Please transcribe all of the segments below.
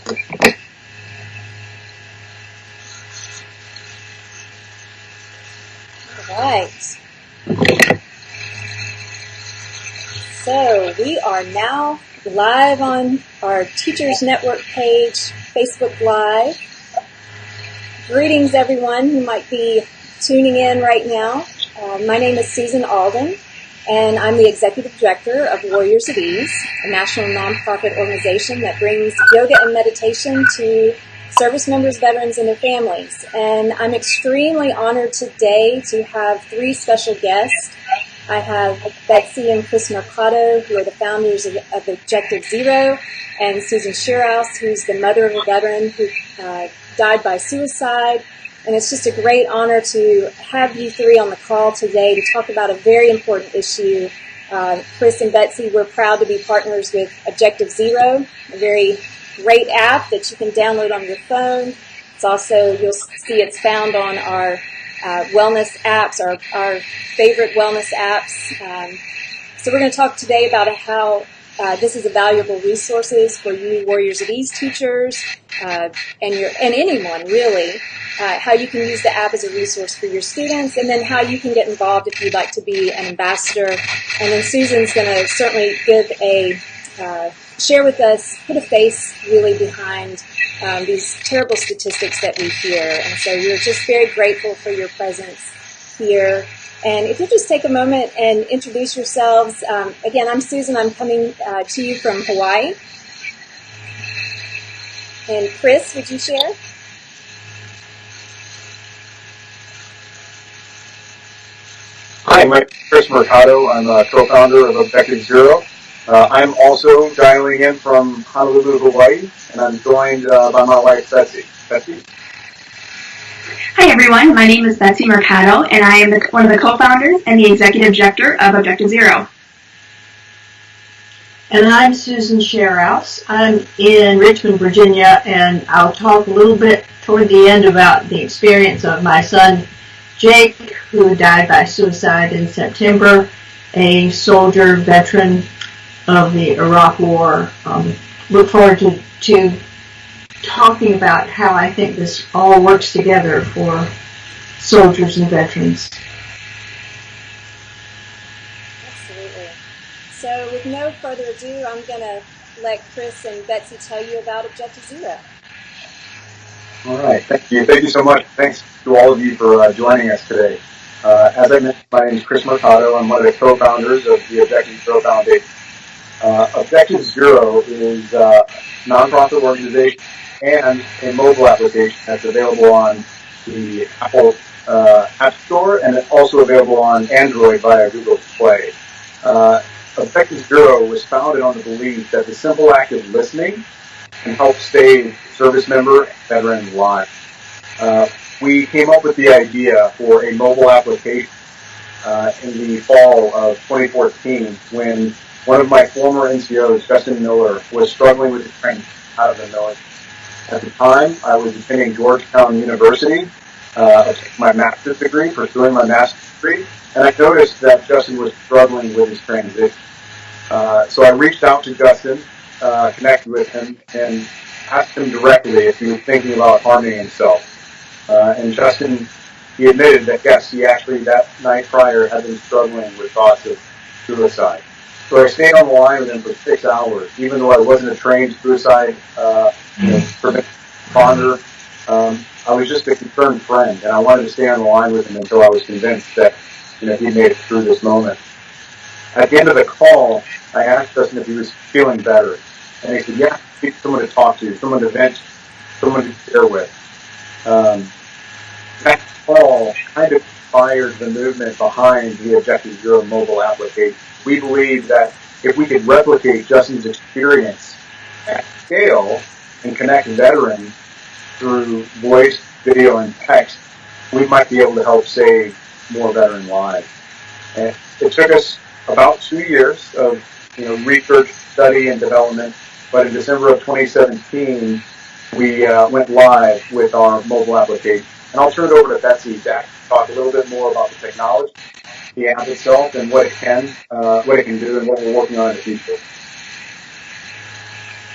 All right. So we are now live on our Teachers Network page, Facebook Live. Greetings, everyone who might be tuning in right now. My name is Susan Alden, and I'm the Executive Director of Warriors at Ease, a national nonprofit organization that brings yoga and meditation to service members, veterans, and their families. And I'm extremely honored today to have three special guests. I have Betsey and Chris Mercado, who are the founders of Objective Zero, and Susan Shearouse, who's the mother of a veteran who died by suicide. And it's just a great honor to have you three on the call today to talk about a very important issue. Chris and Betsey, we're proud to be partners with Objective Zero, a very great app that you can download on your phone. It's also, you'll see it's found on our wellness apps, our favorite wellness apps. So we're going to talk today about how this is a valuable resources for you Warriors at Ease teachers and anyone really, how you can use the app as a resource for your students, and then how you can get involved if you'd like to be an ambassador. And then Susan's going to certainly give share with us, put a face really behind these terrible statistics that we hear. And so we're just very grateful for your presence here. And if you just take a moment and introduce yourselves. Again, I'm Susan. I'm coming to you from Hawaii. And Chris, would you share? Hi, I'm Chris Mercado. I'm a co-founder of Objective Zero. I'm also dialing in from Honolulu, Hawaii, and I'm joined by my wife, Betsey. Betsey? Hi, everyone. My name is Betsey Mercado, and I am one of the co-founders and the executive director of Objective Zero. And I'm Susan Shearouse. I'm in Richmond, Virginia, and I'll talk a little bit toward the end about the experience of my son, Jake, who died by suicide in September, a soldier, veteran of the Iraq War. Look forward to talking about how I think this all works together for soldiers and veterans. Absolutely. So with no further ado, I'm going to let Chris and Betsey tell you about Objective Zero. All right, thank you. Thank you so much. Thanks to all of you for joining us today. As I mentioned, my name is Chris Mercado. I'm one of the co-founders of the Objective Zero Foundation. Objective Zero is a nonprofit organization and a mobile application that's available on the Apple App Store, and it's also available on Android via Google Play. Objective Zero was founded on the belief that the simple act of listening can help save service member and veteran lives. We came up with the idea for a mobile application in the fall of 2014 when one of my former NCOs, Justin Miller, was struggling with his training out of the military. At the time, I was attending Georgetown University, my master's degree, pursuing my master's degree, and I noticed that Justin was struggling with his transition. So I reached out to Justin, connected with him, and asked him directly if he was thinking about harming himself. And Justin, he admitted that yes, he actually that night prior had been struggling with thoughts of suicide. So I stayed on the line with him for 6 hours, even though I wasn't a trained suicide responder. I was just a concerned friend, and I wanted to stay on the line with him until I was convinced that he made it through this moment. At the end of the call, I asked Justin if he was feeling better, and he said, "Yeah, I need someone to talk to, someone to vent, someone to share with." That call kind of inspired the movement behind the Objective Zero mobile application. We believe that if we could replicate Justin's experience at scale and connect veterans through voice, video, and text, we might be able to help save more veteran lives. And it took us about 2 years of research, study, and development, but in December of 2017, we went live with our mobile application. And I'll turn it over to Betsey to talk a little bit more about the technology, the app itself, and what it can do, and what we're working on in the future.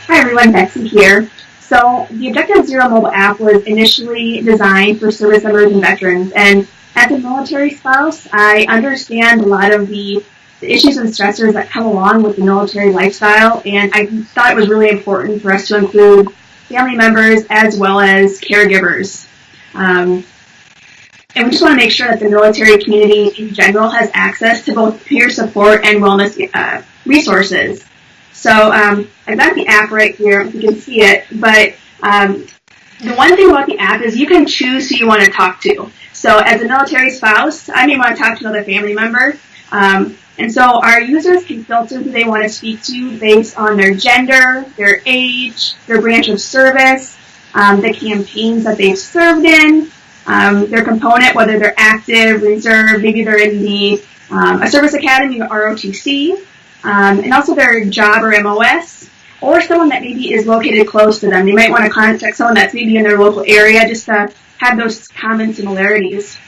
Hi, everyone. Betsey here. So the Objective Zero mobile app was initially designed for service members and veterans. And as a military spouse, I understand a lot of the issues and stressors that come along with the military lifestyle. And I thought it was really important for us to include family members as well as caregivers. And we just want to make sure that the military community in general has access to both peer support and wellness resources. So I've got the app right here, if you can see it, but the one thing about the app is you can choose who you want to talk to. So as a military spouse, I may want to talk to another family member, and so our users can filter who they want to speak to based on their gender, their age, their branch of service, the campaigns that they've served in, their component, whether they're active, reserve, maybe they're in the a service academy or ROTC, and also their job or MOS, or someone that maybe is located close to them. They might want to contact someone that's maybe in their local area just to have those common similarities.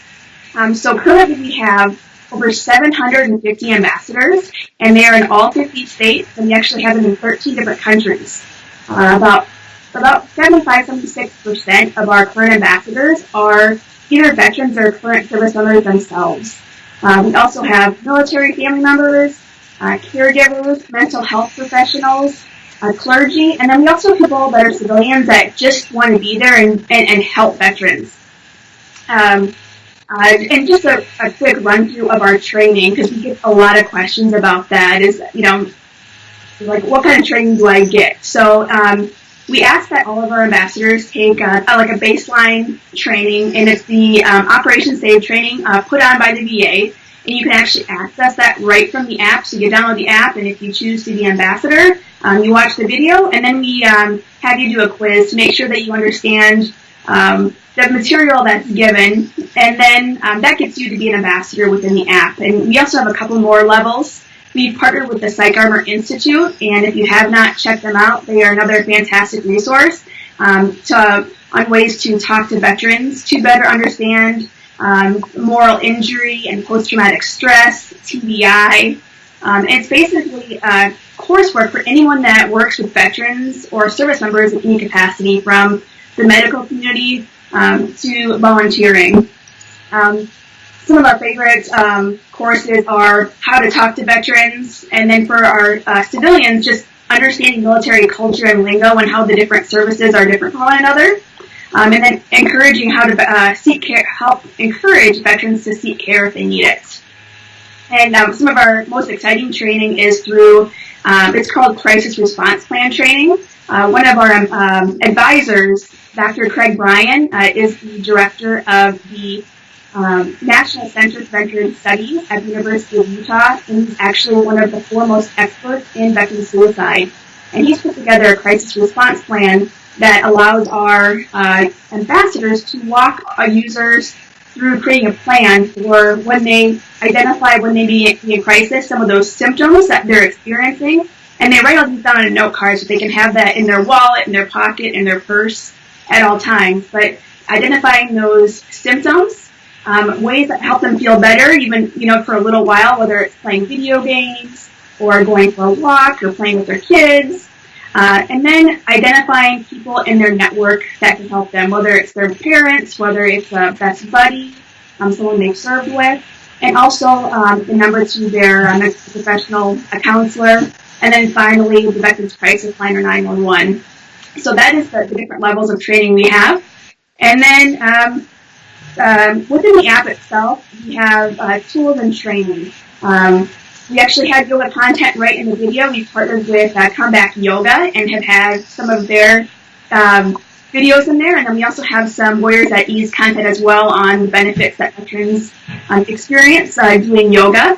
So currently we have over 750 ambassadors, and they are in all 50 states, and we actually have them in 13 different countries. About 75-76% of our current ambassadors are either veterans or current service members themselves. We also have military family members, caregivers, mental health professionals, clergy, and then we also have people that are civilians that just want to be there and help veterans. And just a quick run through of our training, because we get a lot of questions about that, is, like, what kind of training do I get? So we ask that all of our ambassadors take like a baseline training, and it's the Operation Save training put on by the VA. And you can actually access that right from the app. So you download the app, and if you choose to be ambassador, you watch the video, and then we have you do a quiz to make sure that you understand the material that's given, and then that gets you to be an ambassador within the app. And we also have a couple more levels. We've partnered with the Psych Armor Institute, and if you have not checked them out, they are another fantastic resource on ways to talk to veterans to better understand moral injury and post-traumatic stress, TBI. It's basically coursework for anyone that works with veterans or service members in any capacity, from the medical community to volunteering. Some of our favorite courses are how to talk to veterans, and then for our civilians, just understanding military culture and lingo and how the different services are different from one another. And then encouraging how to seek care, help encourage veterans to seek care if they need it. And some of our most exciting training is through, it's called Crisis Response Plan training. One of our advisors, Dr. Craig Bryan, is the director of the National Center for Veteran Studies at the University of Utah, and he's actually one of the foremost experts in veteran suicide. And he's put together a crisis response plan that allows our ambassadors to walk our users through creating a plan for when they identify when they be in crisis, some of those symptoms that they're experiencing, and they write all these down on a note card so they can have that in their wallet, in their pocket, in their purse at all times. But identifying those symptoms, ways that help them feel better, even for a little while, whether it's playing video games or going for a walk or playing with their kids. And then identifying people in their network that can help them, whether it's their parents, whether it's a best buddy, someone they've served with, and also the number to their mental professional, a counselor, and then finally the Veterans Crisis Line or 911. So that is the different levels of training we have. And then within the app itself, we have tools and training. We actually had yoga content right in the video. We've partnered with Comeback Yoga and have had some of their videos in there. And then we also have some Warriors at Ease content as well on the benefits that veterans experience doing yoga.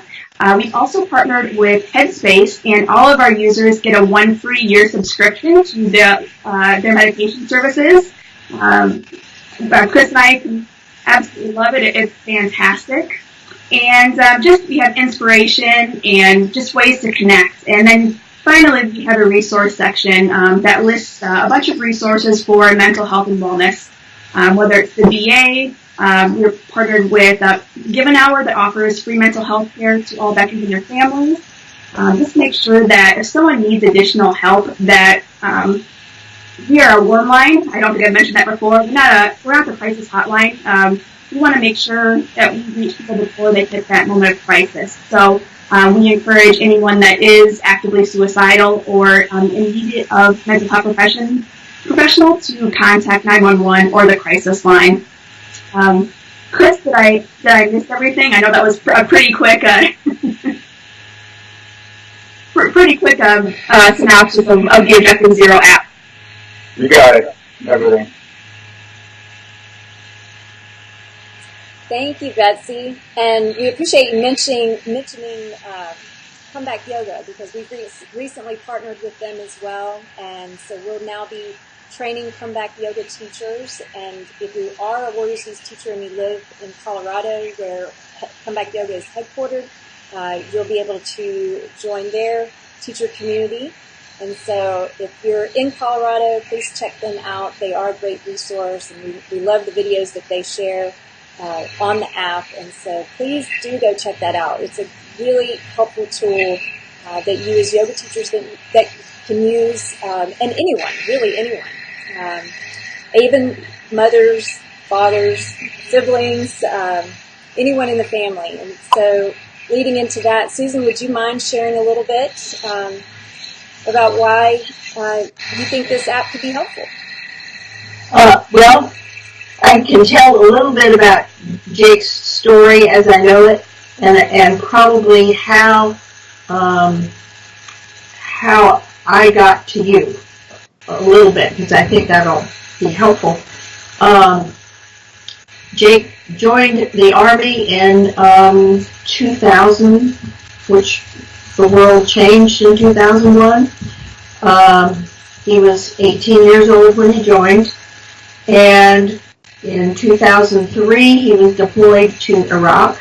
We've also partnered with Headspace, and all of our users get a 1 free year subscription to their meditation services. Chris and I absolutely love it. It's fantastic. And we have inspiration and just ways to connect. And then finally, we have a resource section that lists a bunch of resources for mental health and wellness, whether it's the VA. We're partnered with Give an Hour that offers free mental health care to all veterans and their families. Just make sure that if someone needs additional help, that we are a warm line. I don't think I mentioned that before. We're not the crisis hotline. We want to make sure that we reach people before they hit that moment of crisis. So we encourage anyone that is actively suicidal or in need of mental health professional to contact 911 or the crisis line. Chris, did I miss everything? I know that was a pretty quick synopsis of the Objective Zero app. You got it. Everything. Thank you, Betsy. And we appreciate you mentioning Comeback Yoga, because we've recently partnered with them as well. And so we'll now be training Comeback Yoga teachers. And if you are a Warriors Youth teacher and you live in Colorado, where Comeback Yoga is headquartered, you'll be able to join their teacher community. And so if you're in Colorado, please check them out. They are a great resource, and we love the videos that they share on the app. And so please do go check that out. It's a really helpful tool that you as yoga teachers that can use, and anyone, even mothers, fathers, siblings, anyone in the family. And so leading into that, Susan, would you mind sharing a little bit about why you think this app could be helpful? Well, I can tell a little bit about Jake's story as I know it, and probably how I got to you a little bit, because I think that'll be helpful. Jake joined the Army in 2000, which the world changed in 2001. He was 18 years old when he joined, and in 2003 he was deployed to Iraq,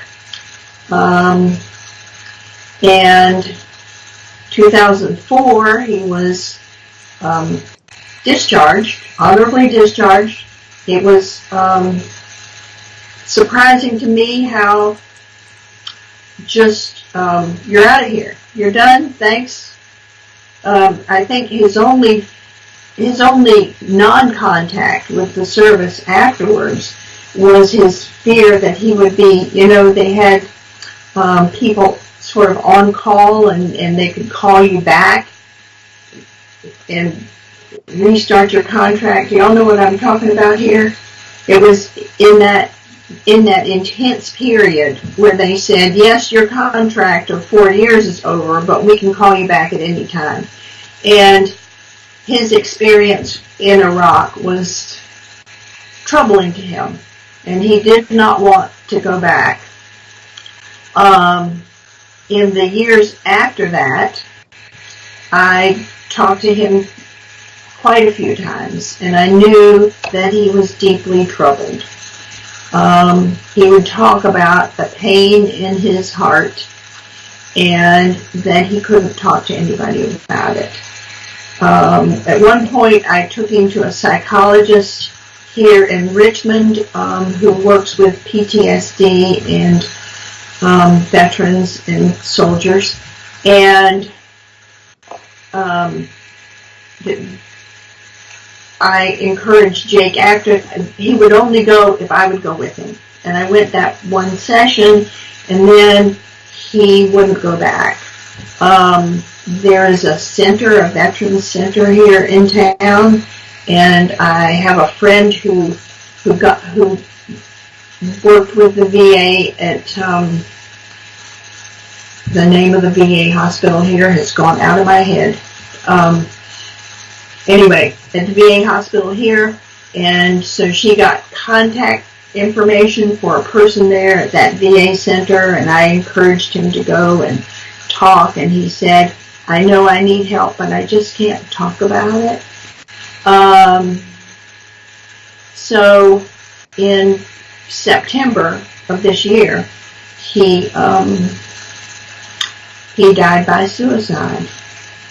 and 2004 he was honorably discharged. It was surprising to me how just, you're out of here, you're done, thanks. I think his only non-contact with the service afterwards was his fear that he would be, they had people sort of on call, and they could call you back and restart your contract. You all know what I'm talking about here? It was in that intense period where they said, yes, your contract of 4 years is over, but we can call you back at any time. And his experience in Iraq was troubling to him, and he did not want to go back. In the years after that, I talked to him quite a few times, and I knew that he was deeply troubled. He would talk about the pain in his heart, and that he couldn't talk to anybody about it. At one point, I took him to a psychologist here in Richmond who works with PTSD and veterans and soldiers, and I encouraged Jake, after he would only go if I would go with him, and I went that one session, and then he wouldn't go back. There is a veterans center here in town, and I have a friend who worked with the VA at the name of the VA hospital here has gone out of my head. Anyway, at the VA hospital here, and so she got contact information for a person there at that VA center, and I encouraged him to go and talk, and he said, I know I need help, but I just can't talk about it. So in September of this year, he died by suicide.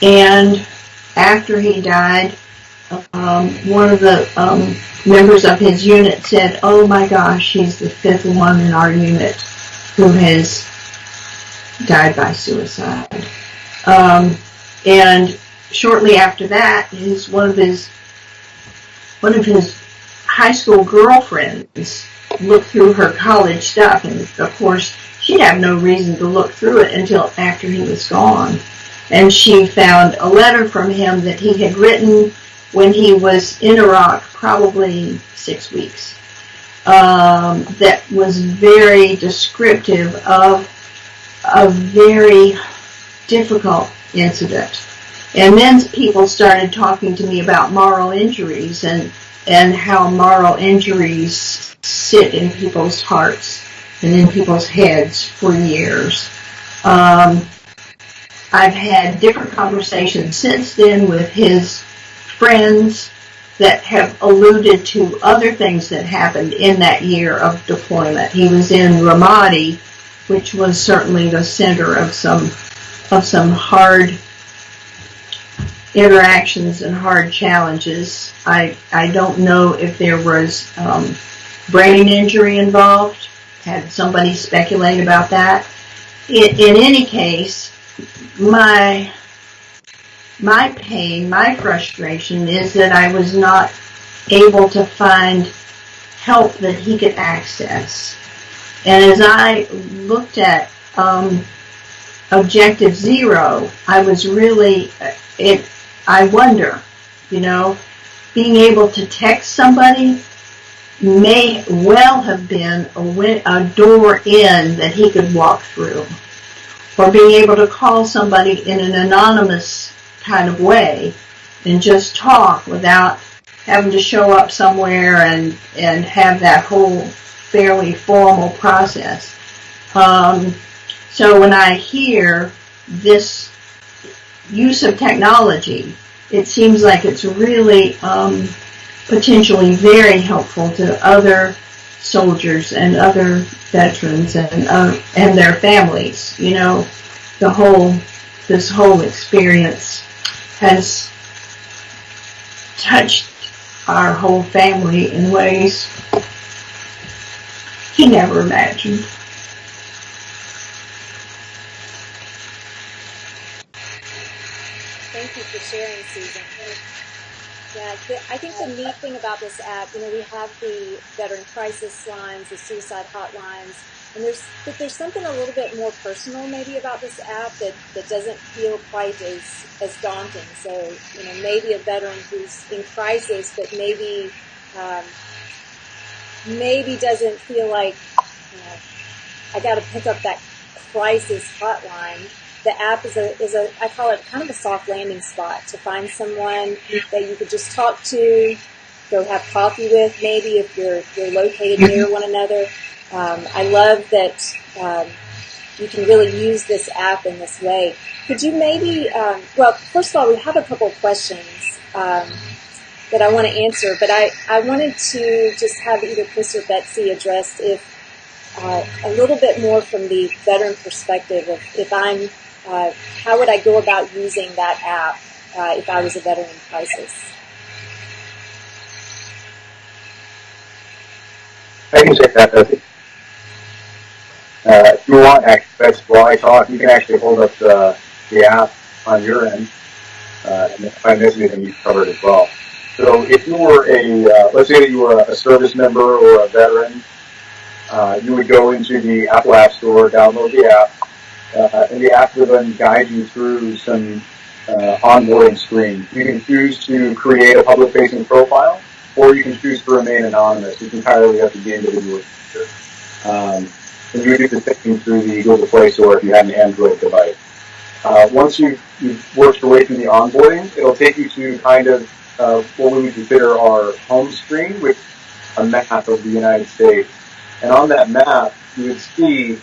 And after he died, one of the members of his unit said, oh my gosh, he's the fifth one in our unit who has died by suicide. And shortly after that, one of his one of his high school girlfriends looked through her college stuff, and of course she'd have no reason to look through it until after he was gone. And she found a letter from him that he had written when he was in Iraq, probably 6 weeks, that was very descriptive of a very difficult incident. And then people started talking to me about moral injuries and how moral injuries sit in people's hearts and in people's heads for years. I've had different conversations since then with his friends that have alluded to other things that happened in that year of deployment. He was in Ramadi, which was certainly the center of some hard interactions and hard challenges. I don't know if there was brain injury involved. Had somebody speculate about that. In any case, my pain, my frustration is that I was not able to find help that he could access. And as I looked at Objective Zero, I was really, I wonder, being able to text somebody may well have been a door in that he could walk through. Or being able to call somebody in an anonymous kind of way and just talk without having to show up somewhere and have that whole fairly formal process. So when I hear this use of technology, it seems like it's really potentially very helpful to other soldiers and other veterans and their families. This whole experience has touched our whole family in ways he never imagined. Thank you for sharing, Susan. Yeah, I think the neat thing about this app, we have the veteran crisis lines, the suicide hotlines, and there's something a little bit more personal maybe about this app that doesn't feel quite as daunting. So, maybe a veteran who's in crisis, but maybe doesn't feel like, I got to pick up that crisis hotline. The app is I call it kind of a soft landing spot to find someone that you could just talk to, go have coffee with, maybe if you're located near one another. I love that you can really use this app in this way. Could you maybe, first of all, we have a couple of questions that I want to answer, but I wanted to just have either Chris or Betsey address a little bit more from the veteran perspective of if I'm how would I go about using that app if I was a veteran in crisis? I can check that, Betsy. If you want, while I talk, you can actually hold up the app on your end. And if I miss anything, you've covered as well. So if you were let's say that you were a service member or a veteran, you would go into the Apple App Store, download the app, and the app will then guide you through some onboarding screen. You can choose to create a public-facing profile, or you can choose to remain anonymous. It's entirely up to the individual user. And you would do the same through the Google Play Store if you had an Android device. Once you've worked your way through the onboarding, it'll take you to kind of what we would consider our home screen, with a map of the United States. And on that map, you would see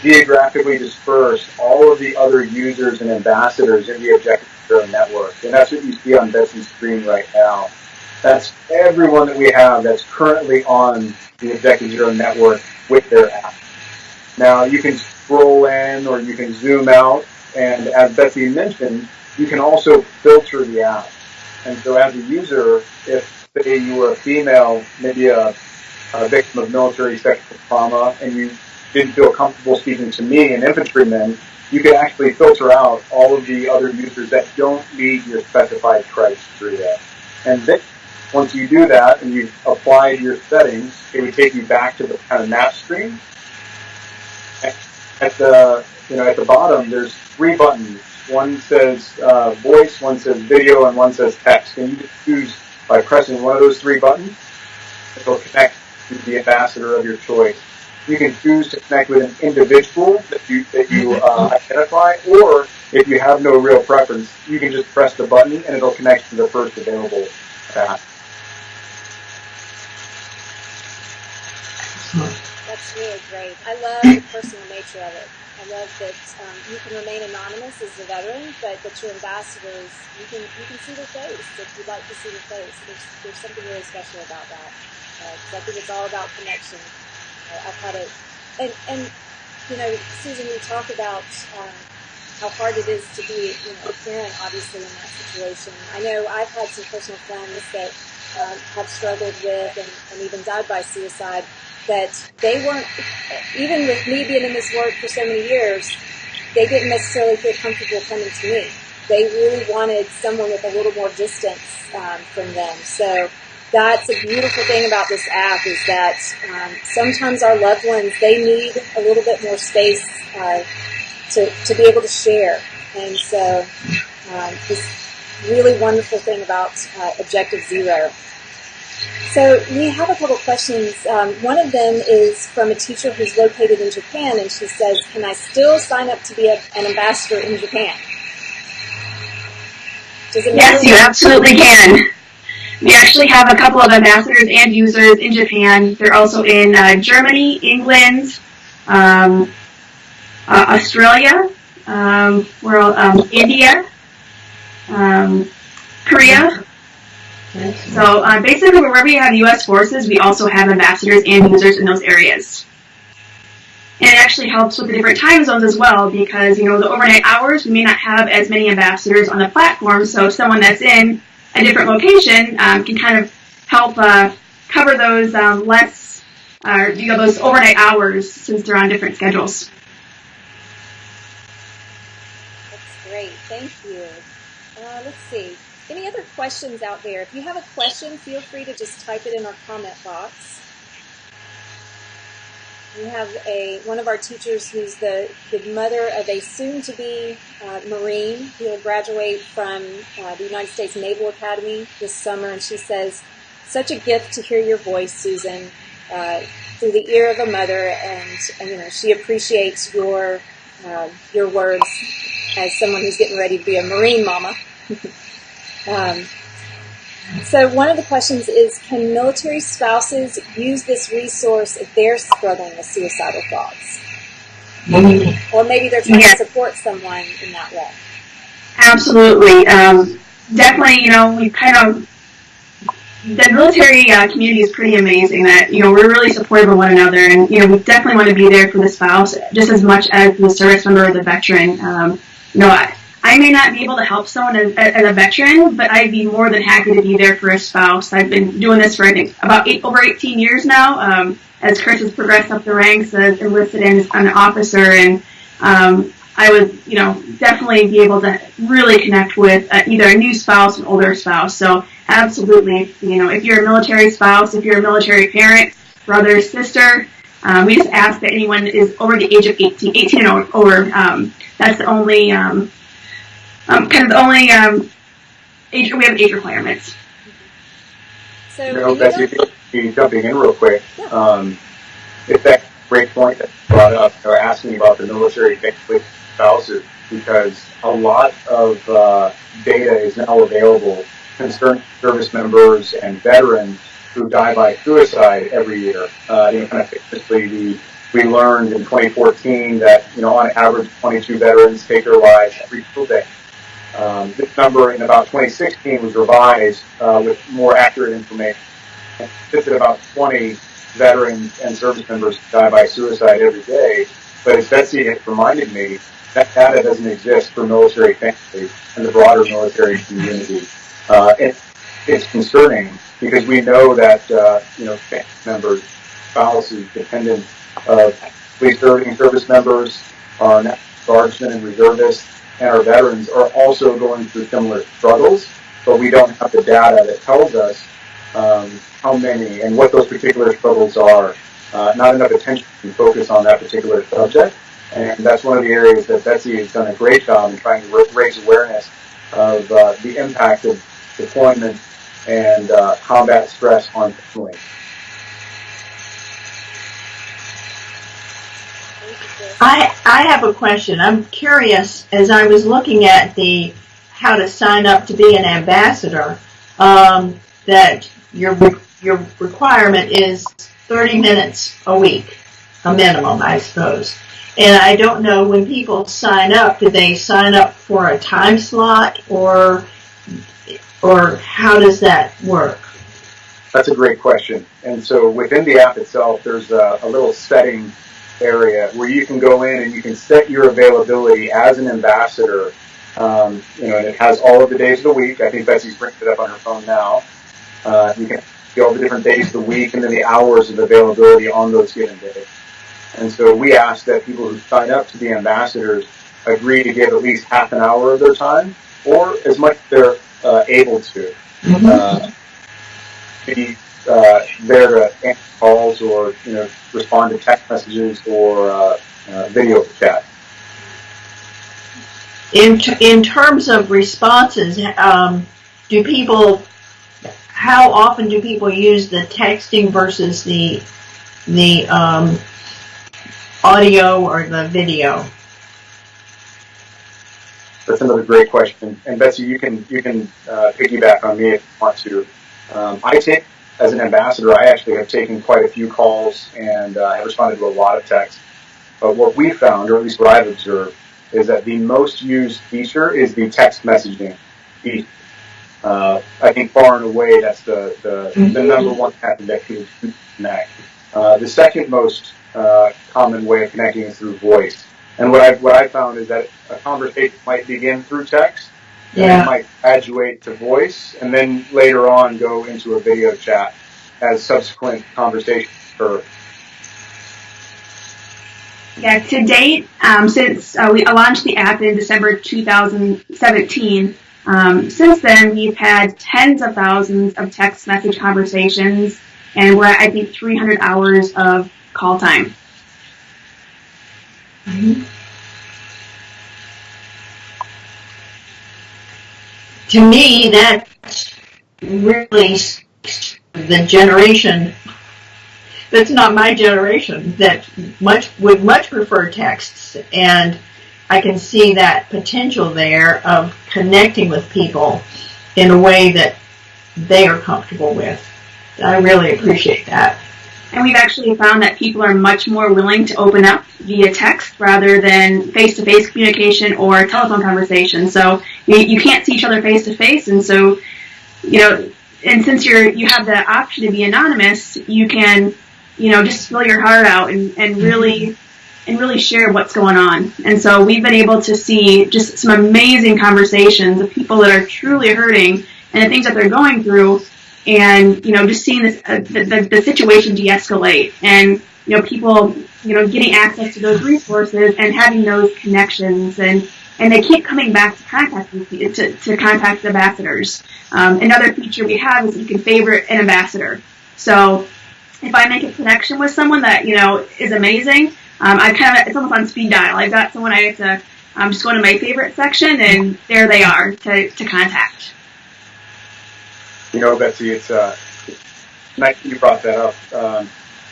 geographically dispersed all of the other users and ambassadors in the Objective Zero network. And that's what you see on Betsey's screen right now. That's everyone that we have that's currently on the Objective Zero network with their app. Now, you can scroll in or you can zoom out, and as Betsey mentioned, you can also filter the app. And so as a user, if, say, you were a female, maybe a victim of military sexual trauma, and you didn't feel comfortable speaking to me, an infantryman, you could actually filter out all of the other users that don't meet your specified criteria. And then Once you do that and you've applied your settings, it would take you back to the kind of map screen. At the bottom, there's 3 buttons. One says voice, one says video, and one says text. And you just choose by pressing one of those 3 buttons. It'll connect to the ambassador of your choice. You can choose to connect with an individual that you identify, or if you have no real preference, you can just press the button and it'll connect to the first available app. That's really great. I love the personal nature of it. I love that you can remain anonymous as a veteran, but that your ambassadors, you can see their face. If you'd like to see their face, there's something really special about that. Because I think it's all about connection. I've had it, and Susan, you talk about how hard it is to be a parent, obviously, in that situation. I know I've had some personal friends that have struggled with and even died by suicide, that they weren't, even with me being in this work for so many years, they didn't necessarily feel comfortable coming to me. They really wanted someone with a little more distance from them. So that's a beautiful thing about this app, is that sometimes our loved ones, they need a little bit more space to be able to share. And so this really wonderful thing about Objective Zero. So we have a couple questions. One of them is from a teacher who's located in Japan, and she says, can I still sign up to be an ambassador in Japan? Does it Yes, you absolutely can. We actually have a couple of ambassadors and users in Japan. They're also in Germany, England, Australia, India, Korea. So basically, wherever you have U.S. forces, we also have ambassadors and users in those areas. And it actually helps with the different time zones as well, because, the overnight hours, we may not have as many ambassadors on the platform, so someone that's in a different location can kind of help cover those those overnight hours, since they're on different schedules. That's great. Thank you. Let's see. Any other questions out there? If you have a question, feel free to just type it in our comment box. We have one of our teachers who's the mother of a soon-to-be Marine. He'll graduate from the United States Naval Academy this summer, and she says, such a gift to hear your voice, Susan, through the ear of a mother, and she appreciates your words as someone who's getting ready to be a Marine mama. So one of the questions is, can military spouses use this resource if they're struggling with suicidal thoughts? Or maybe they're trying to support someone in that way. Absolutely. Definitely, the military community is pretty amazing that, we're really supportive of one another, and, we definitely want to be there for the spouse just as much as the service member or the veteran. I may not be able to help someone as a veteran, but I'd be more than happy to be there for a spouse. I've been doing this for, I think, over 18 years now, as Chris has progressed up the ranks as enlisted and as an officer, and I would, definitely be able to really connect with either a new spouse or an older spouse. So absolutely, if you're a military spouse, if you're a military parent, brother, sister, we just ask that anyone is over the age of 18 and over. That's the only age, we have age requirements. So, Betsy, jumping in real quick, yeah. It's that great point that you brought up, asking about the military with spouses, because a lot of data is now available concerning service members and veterans who die by suicide every year. Basically, we learned in 2014 that, on average, 22 veterans take their lives every single day. This number in about 2016 was revised with more accurate information. It sits at about 20 veterans and service members die by suicide every day. But as Betsy has reminded me, that data doesn't exist for military families and the broader military community. It's concerning because we know that family members, spouses, dependents of police service members, our guardsmen and reservists, and our veterans are also going through similar struggles, but we don't have the data that tells us how many and what those particular struggles are. Not enough attention and focus on that particular subject. And that's one of the areas that Betsey has done a great job in trying to raise awareness of the impact of deployment and combat stress on families. I have a question. I'm curious, as I was looking at the how to sign up to be an ambassador, that your requirement is 30 minutes a week, a minimum, I suppose. And I don't know, when people sign up, do they sign up for a time slot, or how does that work? That's a great question. And so within the app itself, there's a little setting area where you can go in and you can set your availability as an ambassador. And it has all of the days of the week. I think Betsey's bringing it up on her phone now. You can see all the different days of the week and then the hours of availability on those given days. And so we ask that people who sign up to be ambassadors agree to give at least half an hour of their time, or as much as they're able to. Be there to answer calls or respond to text messages or video chat. In terms of responses, how often do people use the texting versus the audio or the video? That's another great question. And Betsey, you can piggyback on me if you want to. I take, as an ambassador, I actually have taken quite a few calls and have responded to a lot of texts. But what we found, or at least what I've observed, is that the most used feature is the text messaging feature. I think far and away that's the number one method that people connect. The second most common way of connecting is through voice. And what I found is that a conversation might begin through text, and it might graduate to voice, and then later on go into a video chat as subsequent conversations occur. Yeah, to date, since we launched the app in December 2017, since then we've had tens of thousands of text message conversations, and we're at, I think, 300 hours of call time. Mm-hmm. To me, that's really the generation. That's not my generation. That would much prefer texts, and I can see that potential there of connecting with people in a way that they are comfortable with. I really appreciate that. And we've actually found that people are much more willing to open up via text rather than face-to-face communication or telephone conversation. So you can't see each other face-to-face, and so and since you have the option to be anonymous, you can just spill your heart out and really share what's going on. And so we've been able to see just some amazing conversations of people that are truly hurting and the things that they're going through. And just seeing this the situation de-escalate, and people getting access to those resources and having those connections, and they keep coming back to contact the ambassadors. Another feature we have is you can favorite an ambassador. So if I make a connection with someone that is amazing, it's almost on speed dial. I've got someone I have to just go to my favorite section, and there they are to contact. Betsey, it's nice that you brought that up.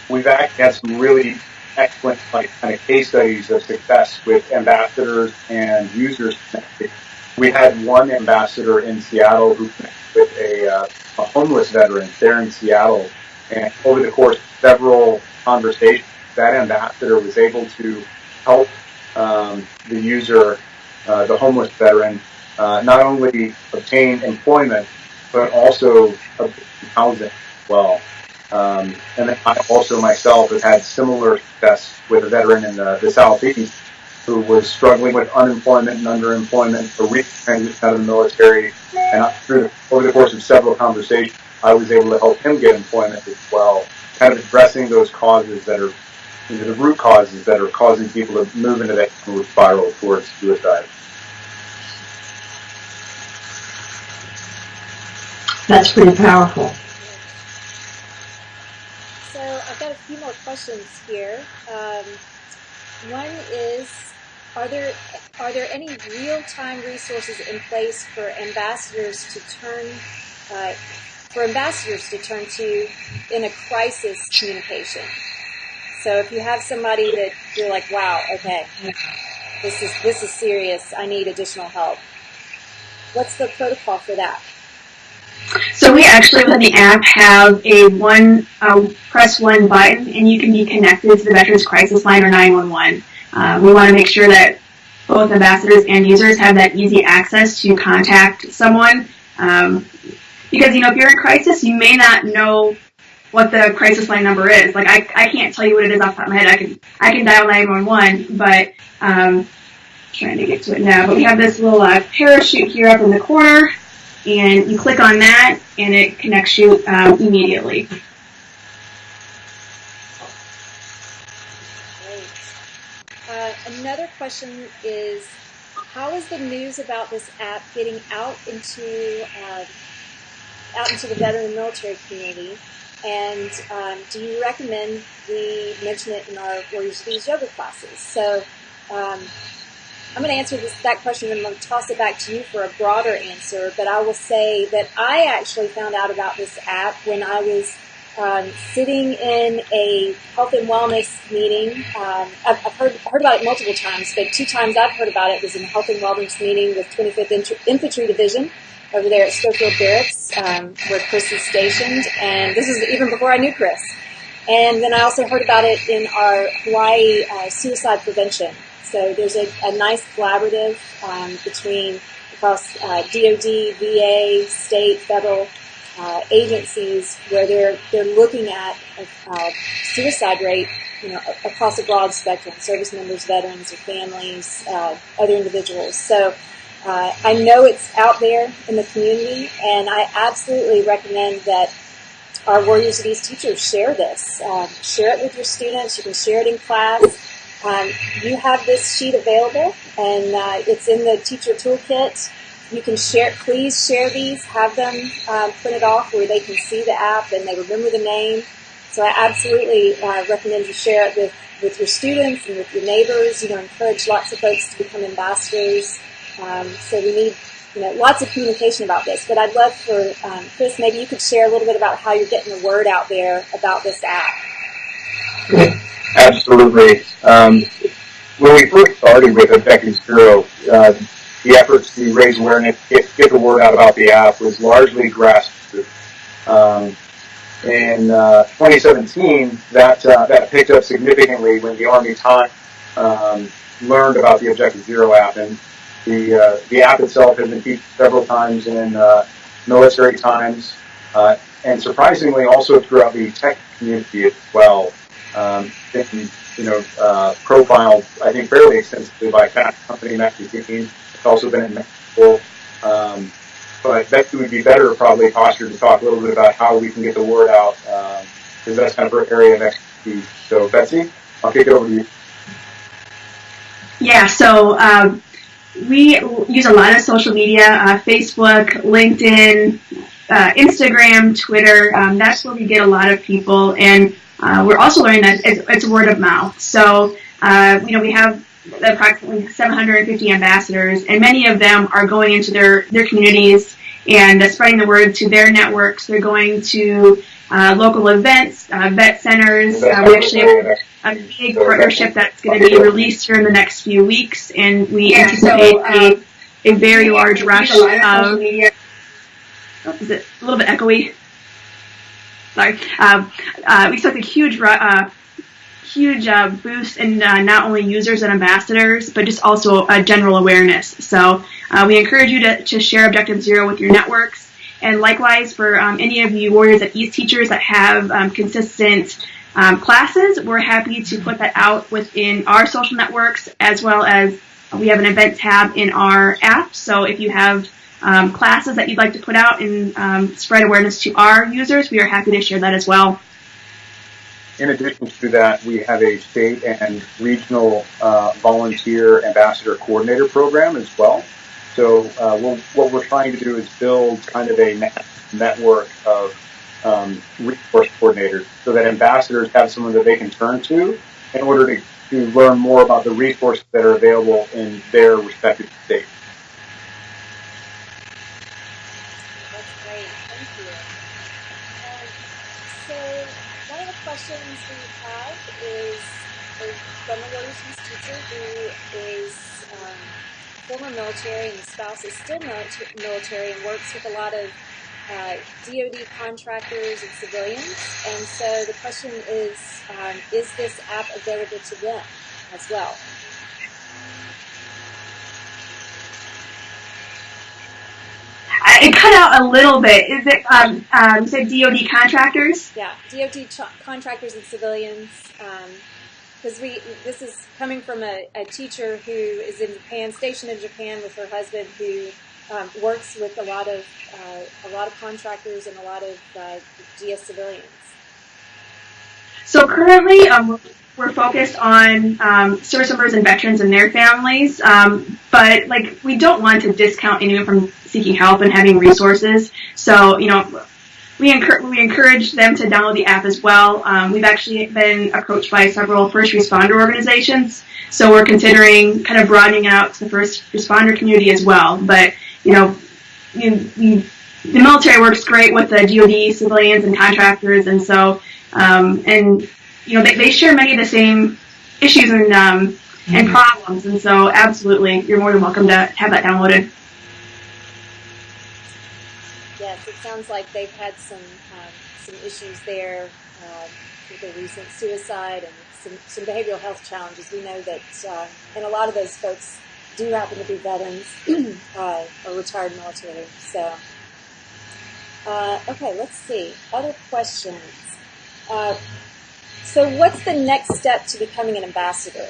We've actually had some really excellent kind of case studies of success with ambassadors and users connected. We had one ambassador in Seattle who connected with a homeless veteran there in Seattle, and over the course of several conversations, that ambassador was able to help the user, the homeless veteran, not only obtain employment, but also housing as well. And then I also myself have had similar success with a veteran in the Southeast who was struggling with unemployment and underemployment for recent transition out of the military. And over the course of several conversations, I was able to help him get employment as well, kind of addressing those causes that are, the root causes that are causing people to move into that spiral towards suicide. That's pretty powerful. few more questions here. One is, are there any real-time resources in place for ambassadors to turn to in a crisis communication? So if you have somebody that you're like, wow, okay, this is serious, I need additional help, what's the protocol for that? So we actually, within the app, have a press one button, and you can be connected to the Veterans Crisis Line or 911. We want to make sure that both ambassadors and users have that easy access to contact someone. Because, if you're in crisis, you may not know what the crisis line number is. Like, I can't tell you what it is off the top of my head. I can dial 911, but trying to get to it now. But we have this little parachute here up in the corner, and you click on that, and it connects you immediately. Great. Another question is, how is the news about this app getting out into the veteran and military community? And do you recommend we mention it in our Warriors of These yoga classes? So I'm going to answer that question, and I'm going to toss it back to you for a broader answer. But I will say that I actually found out about this app when I was sitting in a health and wellness meeting. I've heard about it multiple times, but 2 times I've heard about it was in a health and wellness meeting with 25th Infantry Division over there at Schofield Barracks, where Chris is stationed. And this is even before I knew Chris. And then I also heard about it in our Hawaii suicide prevention. So there's a nice collaborative across DOD, VA, state, federal agencies where they're looking at suicide rate, across a broad spectrum: service members, veterans, or families, other individuals. So I know it's out there in the community, and I absolutely recommend that our Warriors of These teachers share this. Share it with your students. You can share it in class. You have this sheet available, and it's in the teacher toolkit. You can share. Please share these. Have them printed off where they can see the app and they remember the name. So I absolutely recommend you share it with your students and with your neighbors. Encourage lots of folks to become ambassadors. So we need lots of communication about this. But I'd love for Chris, maybe you could share a little bit about how you're getting the word out there about this app. Absolutely. When we first started with Objectives Bureau, the efforts to raise awareness, get the word out about the app was largely grassroots. In 2017, that picked up significantly when the Army Times learned about the Objective Zero app, and the app itself has been featured several times in military times, and surprisingly also throughout the tech community as well. Profiled, I think, fairly extensively by Fast Company magazine. It's also been in Mexico. But Betsey would be better probably postured to talk a little bit about how we can get the word out, because that's kind of her area of expertise. So Betsey, I'll kick it over to you. Yeah, so we use a lot of social media, Facebook, LinkedIn, Instagram, Twitter. That's where we get a lot of people, and we're also learning that it's word of mouth. So, we have approximately 750 ambassadors, and many of them are going into their communities and spreading the word to their networks. They're going to local events, vet centers. We actually have a big partnership that's going to be released here in the next few weeks, and we anticipate a very large rush of... is it a little bit echoey? Sorry. We expect a huge boost in not only users and ambassadors, but just also general awareness. So we encourage you to share Objective Zero with your networks. And likewise, for any of you Warriors at Ease teachers that have consistent classes, we're happy to put that out within our social networks, as well as we have an event tab in our app. So if you have classes that you'd like to put out and spread awareness to our users, we are happy to share that as well. In addition to that, we have a state and regional volunteer ambassador coordinator program as well. So what we're trying to do is build kind of a network of resource coordinators, so that ambassadors have someone that they can turn to in order to learn more about the resources that are available in their respective states. That's great. Thank you. So one of the questions we have is from a literacy teacher who is former military, and the spouse is still military and works with a lot of DoD contractors and civilians. And so the question is this app available to them as well? It cut out a little bit. Is it, you said DoD contractors? Yeah, DoD contractors and civilians. Because this is coming from a teacher who is in Japan, stationed in Japan with her husband, who works with a lot of contractors and a lot of GS civilians. So currently, we're focused on service members and veterans and their families, but we don't want to discount anyone from seeking help and having resources. So we encourage them to download the app as well. We've actually been approached by several first responder organizations, so we're considering kind of broadening out to the first responder community as well. But the military works great with the DoD civilians and contractors, and so they share many of the same issues and problems, and so absolutely, you're more than welcome to have that downloaded. Yes, it sounds like they've had some issues there with the recent suicide and some behavioral health challenges. We know that, and a lot of those folks do happen to be veterans or retired military. So, okay, let's see. Other questions. So what's the next step to becoming an ambassador?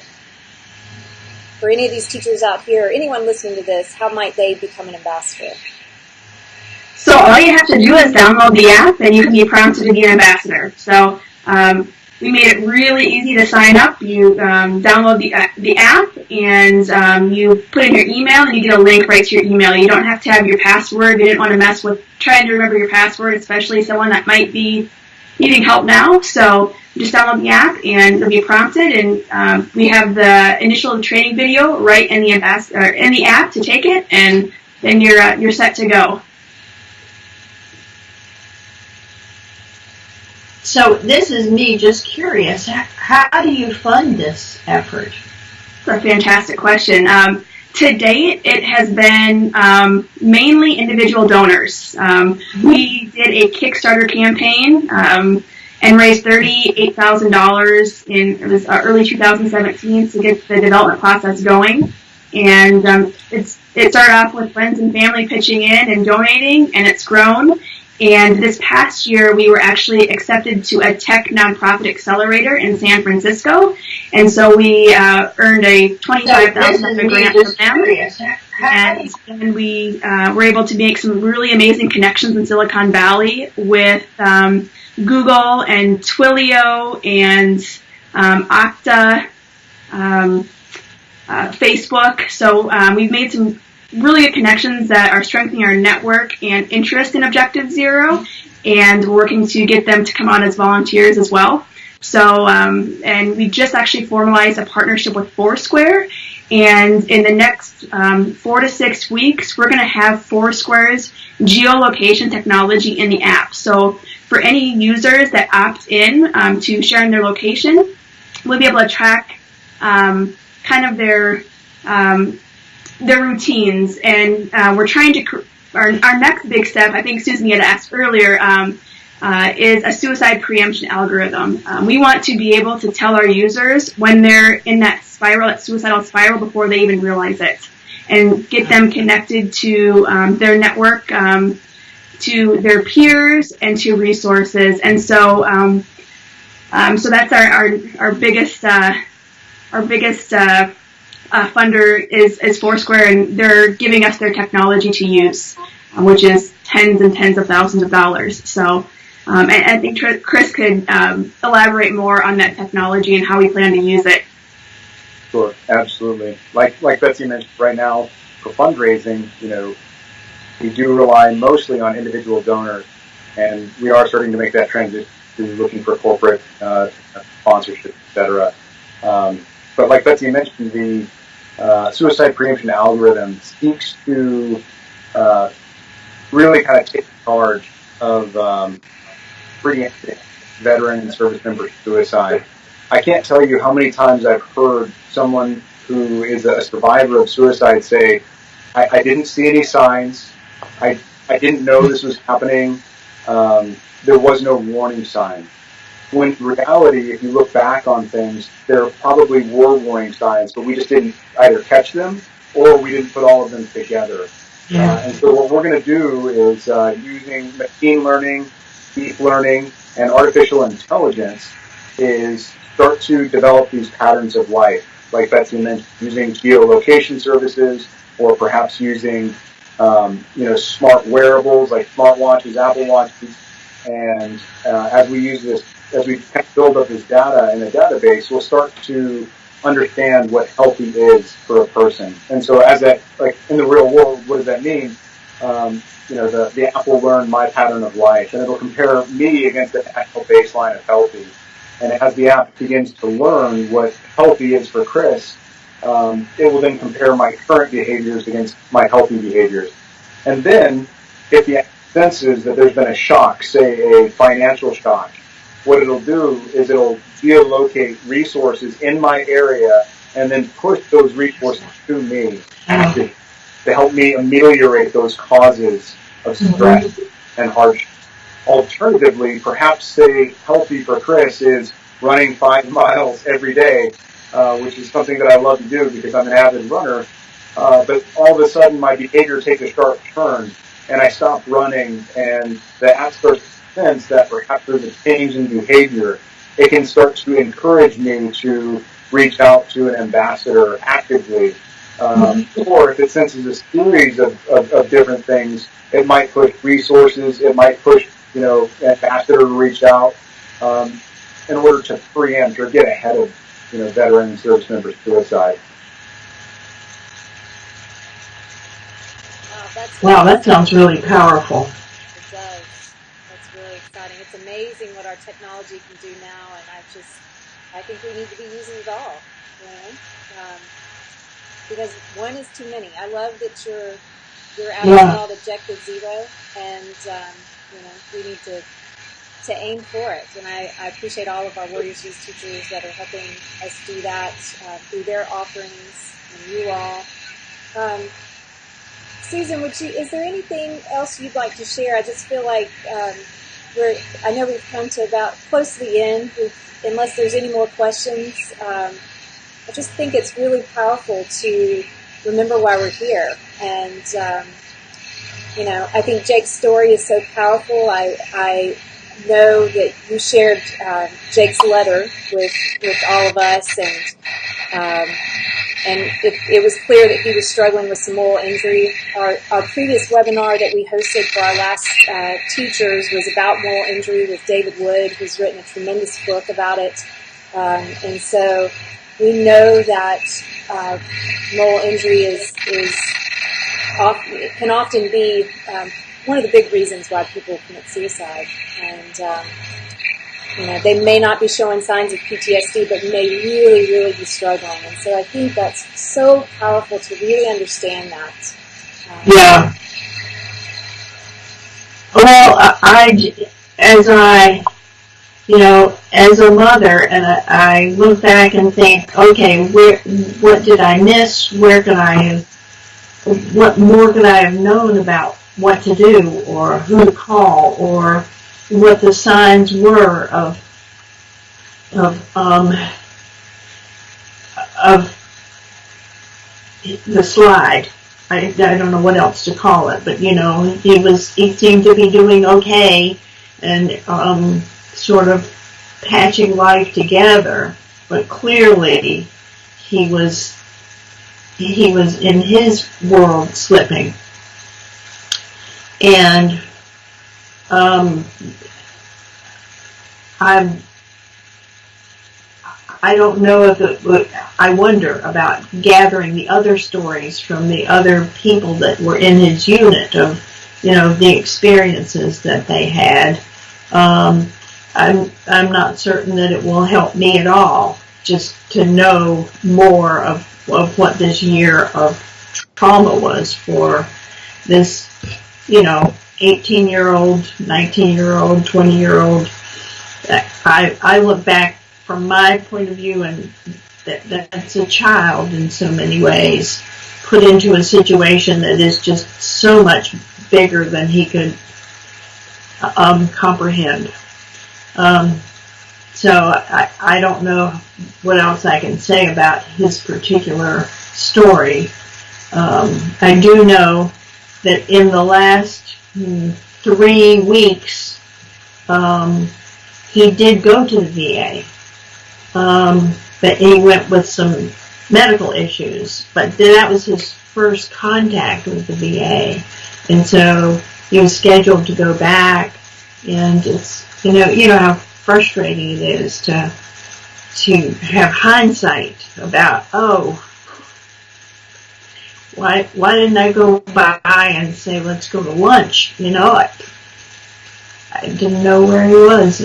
For any of these teachers out here, anyone listening to this, how might they become an ambassador? So all you have to do is download the app, and you can be prompted to be an ambassador. So we made it really easy to sign up. You download the app, and you put in your email, and you get a link right to your email. You don't have to have your password. You didn't want to mess with trying to remember your password, especially someone that might be needing help now. So just download the app, and you'll be prompted. And we have the initial training video right in the app to take it, and then you're set to go. So this is me just curious. How do you fund this effort? That's a fantastic question. To date, it has been mainly individual donors. We did a Kickstarter campaign and raised $38,000 in early 2017 to get the development process going. And it started off with friends and family pitching in and donating, and it's grown. And this past year, we were actually accepted to a tech nonprofit accelerator in San Francisco. And so we earned a $25,000 grant from them. And then we were able to make some really amazing connections in Silicon Valley with Google and Twilio and Okta, Facebook. So we've made some really good connections that are strengthening our network and interest in Objective Zero, and working to get them to come on as volunteers as well. So, and we just actually formalized a partnership with Foursquare, and in the next 4 to 6 weeks, we're going to have Foursquare's geolocation technology in the app. So for any users that opt in to sharing their location, we'll be able to track kind of their routines, and we're trying to, our next big step, I think Susan had asked earlier, is a suicide preemption algorithm. We want to be able to tell our users when they're in that spiral, that suicidal spiral, before they even realize it, and get them connected to their network, to their peers, and to resources. And so, so that's our biggest funder is Foursquare, and they're giving us their technology to use, which is tens and tens of thousands of dollars. So, and I think Chris could elaborate more on that technology and how we plan to use it. Sure, absolutely. Like Betsey mentioned, right now for fundraising, we do rely mostly on individual donors. And we are starting to make that transition to looking for corporate sponsorship, et cetera. But like Betsey mentioned, the suicide preemption algorithm seeks to really kind of take charge of preempting veteran and service member suicide. I can't tell you how many times I've heard someone who is a survivor of suicide say, I didn't see any signs. I didn't know this was happening. There was no warning sign. When in reality, if you look back on things, there probably were warning signs, but we just didn't either catch them or we didn't put all of them together. And so what we're going to do is using machine learning, deep learning, and artificial intelligence is start to develop these patterns of life, like Betsey mentioned, using geolocation services or perhaps using smart wearables like smartwatches, Apple Watches. And as we use this, as we kind of build up this data in a database, we'll start to understand what healthy is for a person. And so as that, like in the real world, what does that mean? The app will learn my pattern of life, and it'll compare me against the actual baseline of healthy. And as the app begins to learn what healthy is for Chris, it will then compare my current behaviors against my healthy behaviors. And then, if the app senses that there's been a shock, say a financial shock, what it'll do is it'll geolocate resources in my area and then push those resources to me to help me ameliorate those causes of stress and hardship. Alternatively, perhaps say healthy for Chris is running 5 miles every day, which is something that I love to do because I'm an avid runner. But all of a sudden my behavior takes a sharp turn and I stop running, and the app starts to sense that perhaps there's a change in behavior. It can start to encourage me to reach out to an ambassador actively. Or if it senses a series of different things, it might push resources, it might push, an ambassador to reach out in order to preempt or get ahead of, veteran and service member suicide. Wow, that sounds really powerful. It does. That's really exciting. It's amazing what our technology can do now, and I think we need to be using it all, because one is too many. I love that your app is called Objective Zero, and we need to aim for it. And I appreciate all of our Warriors Youth teachers that are helping us do that through their offerings, and you all. Susan, is there anything else you'd like to share? I just feel like I know we've come to about close to the end. Unless there's any more questions, I just think it's really powerful to remember why we're here. And, I think Jake's story is so powerful. I know that you shared Jake's letter with all of us, and it was clear that he was struggling with some moral injury. Our previous webinar that we hosted for our last teachers was about moral injury with David Wood, who's written a tremendous book about it. And so we know that moral injury can often be one of the big reasons why people commit suicide. And they may not be showing signs of PTSD, but may really, really be struggling. And so I think that's so powerful to really understand that. Yeah. Well, as a mother, and I look back and think, okay, what did I miss? What more could I have known about what to do, or who to call, or what the signs were of the slide. I don't know what else to call it, but he seemed to be doing okay and sort of patching life together, but clearly he was in his world slipping. And I don't know I wonder about gathering the other stories from the other people that were in his unit of the experiences that they had. I'm not certain that it will help me at all just to know more of what this year of trauma was for this, 18-year-old, 19-year-old, 20-year-old. I look back from my point of view, and that's a child in so many ways, put into a situation that is just so much bigger than he could comprehend. So I don't know what else I can say about his particular story. I do know that in the last 3 weeks, he did go to the VA. But he went with some medical issues. But that was his first contact with the VA. And so he was scheduled to go back. And it's, you know how frustrating it is to have hindsight about, why didn't I go by and say, let's go to lunch? I didn't know where he was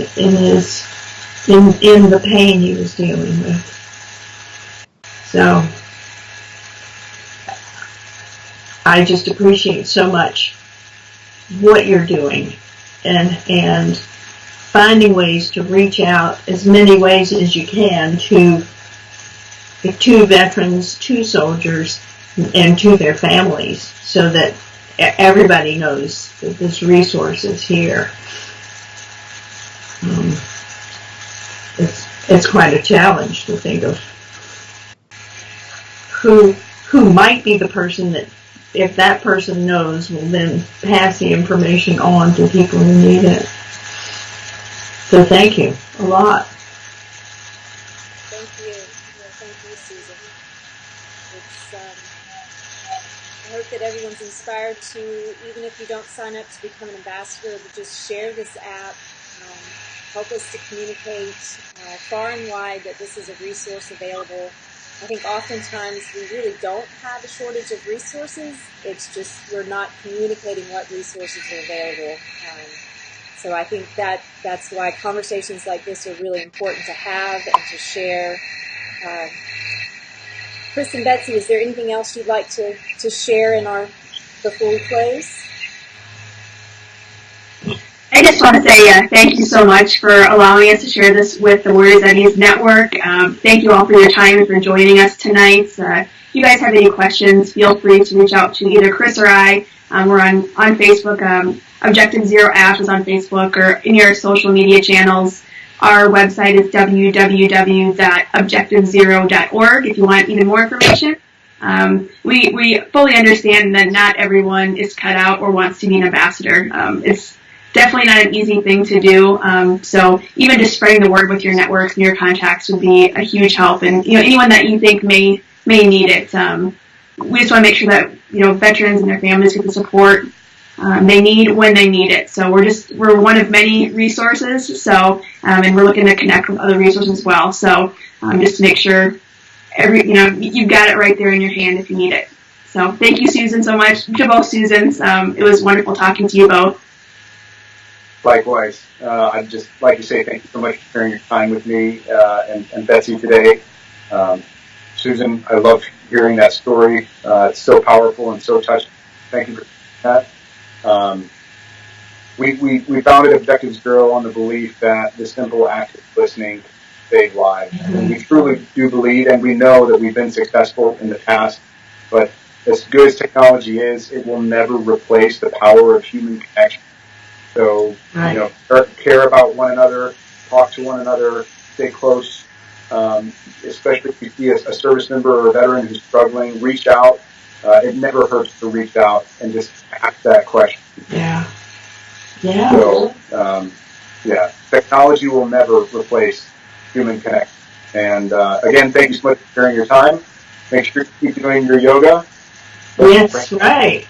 in the pain he was dealing with. So I just appreciate so much what you're doing and finding ways to reach out as many ways as you can to veterans, to soldiers, and to their families, so that everybody knows that this resource is here. It's quite a challenge to think of who might be the person that, if that person knows, will then pass the information on to people who need it. So thank you a lot. Thank you. Thank you, Susan. I hope that everyone's inspired to, even if you don't sign up to become an ambassador, to just share this app. Help us to communicate far and wide that this is a resource available. I think oftentimes we really don't have a shortage of resources. It's just we're not communicating what resources are available. So I think that's why conversations like this are really important to have and to share. Chris and Betsey, is there anything else you'd like to share before we close? I just want to say thank you so much for allowing us to share this with the Warriors at Ease Network. Thank you all for your time and for joining us tonight. If you guys have any questions, feel free to reach out to either Chris or I. We're on Facebook. Objective Zero Ash is on Facebook or any of our social media channels. Our website is www.objectivezero.org if you want even more information. We fully understand that not everyone is cut out or wants to be an ambassador. It's definitely not an easy thing to do. So even just spreading the word with your networks and your contacts would be a huge help. And anyone that you think may need it, we just want to make sure that veterans and their families get the support they need when they need it. So we're one of many resources. So and we're looking to connect with other resources as well. So just to make sure you've got it right there in your hand if you need it. So thank you, Susan, so much to both Susans. It was wonderful talking to you both. Likewise. I'd just like to say thank you so much for sharing your time with me and Betsey today. Susan, I love hearing that story. It's so powerful and so touching. Thank you for that. We founded Objective Zero on the belief that the simple act of listening can save lives. And we truly do believe, and we know that we've been successful in the past, but as good as technology is, it will never replace the power of human connection. So, care about one another, talk to one another, stay close, especially if you see a service member or a veteran who's struggling, reach out. It never hurts to reach out and just ask that question. Yeah. So, technology will never replace human connection. And again, thank you so much for sharing your time. Make sure you keep doing your yoga. Yes, right.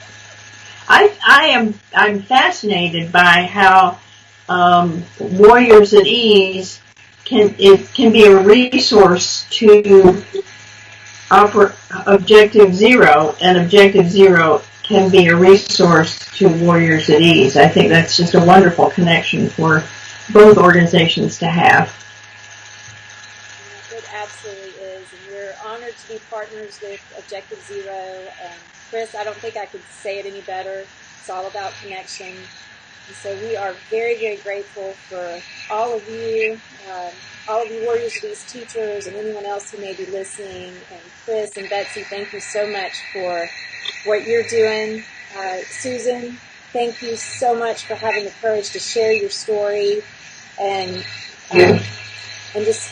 I'm fascinated by how Warriors at Ease can be a resource to Objective Zero, and Objective Zero can be a resource to Warriors at Ease. I think that's just a wonderful connection for both organizations to have. It absolutely is, and we're honored to be partners with Objective Zero. And Chris, I don't think I could say it any better. It's all about connection. And so we are very, very grateful for all of you Warriors of Ease teachers and anyone else who may be listening. And Chris and Betsey, thank you so much for what you're doing. Susan, thank you so much for having the courage to share your story. And just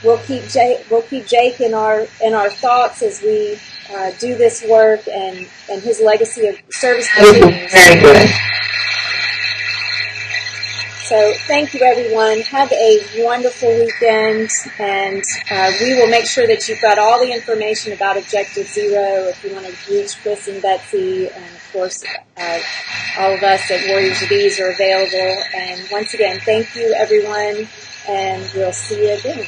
we'll keep Jake in our thoughts as we do this work and his legacy of service continues. Very good. So thank you, everyone. Have a wonderful weekend, and we will make sure that you've got all the information about Objective Zero if you want to reach Chris and Betsey, and of course all of us at Warriors of Ease are available. And once again, thank you, everyone, and we'll see you again.